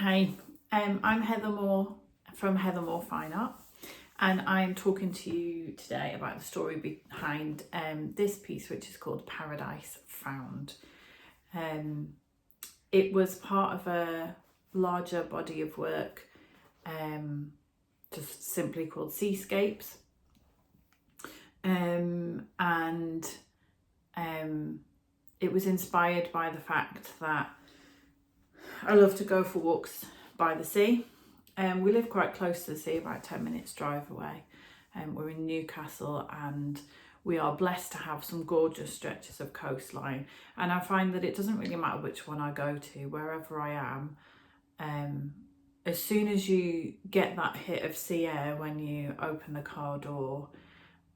Hey, I'm Heather Moore from Heather Moore Fine Art, and I'm talking to you today about the story behind this piece, which is called Paradise Found. It was part of a larger body of work, just simply called Seascapes, and it was inspired by the fact that I love to go for walks by the sea. We live quite close to the sea, about 10 minutes drive away. We're in Newcastle and we are blessed to have some gorgeous stretches of coastline. And I find that it doesn't really matter which one I go to, wherever I am. As soon as you get that hit of sea air when you open the car door,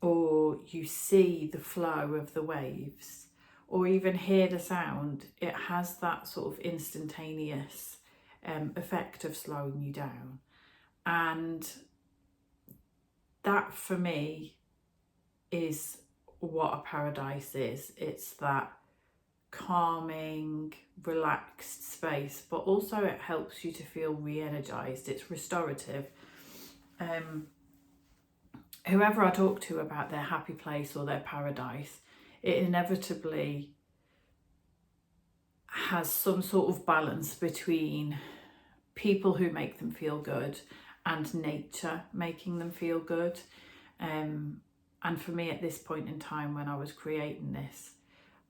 or you see the flow of the waves, or even hear the sound, it has that sort of instantaneous effect of slowing you down. And that for me is what a paradise is. It's that calming, relaxed space, but also it helps you to feel re-energized. It's restorative. Whoever I talk to about their happy place or their paradise, it inevitably has some sort of balance between people who make them feel good and nature making them feel good. And for me at this point in time when I was creating this,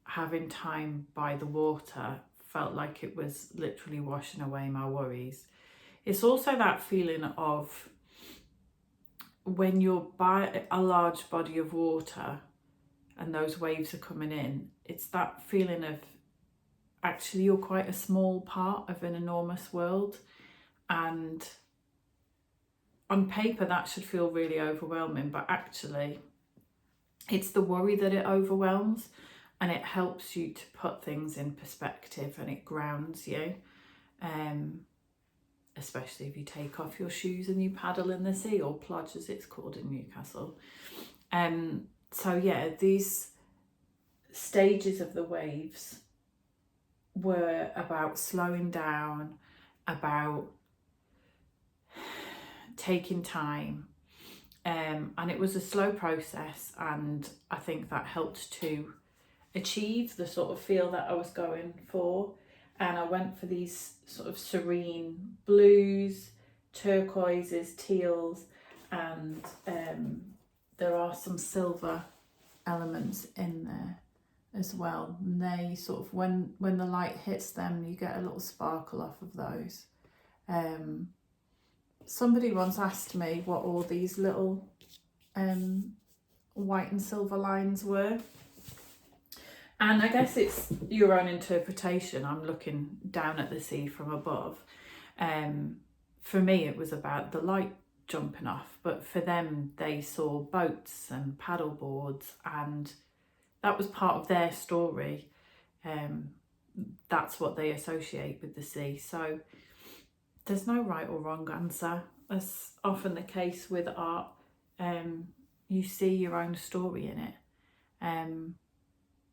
having time by the water felt like it was literally washing away my worries. It's also that feeling of when you're by a large body of water and those waves are coming in, it's that feeling of actually you're quite a small part of an enormous world. And on paper that should feel really overwhelming, but actually it's the worry that it overwhelms, and it helps you to put things in perspective and it grounds you, especially if you take off your shoes and you paddle in the sea, or plodge as it's called in Newcastle. So yeah, these stages of the waves were about slowing down, about taking time, and it was a slow process, and I think that helped to achieve the sort of feel that I was going for. And I went for these sort of serene blues, turquoises, teals, and there are some silver elements in there as well. And they sort of, when the light hits them, you get a little sparkle off of those. Somebody once asked me what all these little white and silver lines were. And I guess it's your own interpretation. I'm looking down at the sea from above. For me, it was about the light jumping off, but for them, they saw boats and paddle boards, and that was part of their story. That's what they associate with the sea. So there's no right or wrong answer. That's often the case with art. You see your own story in it.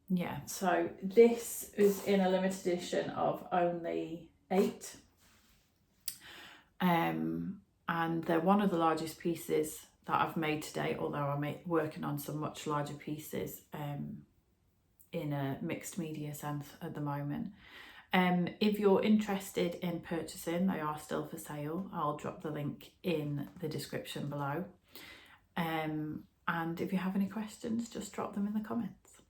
Yeah, so this is in a limited edition of only 8. And they're one of the largest pieces that I've made to date, although I'm working on some much larger pieces in a mixed media sense at the moment. If you're interested in purchasing, they are still for sale. I'll drop the link in the description below. And if you have any questions, just drop them in the comments.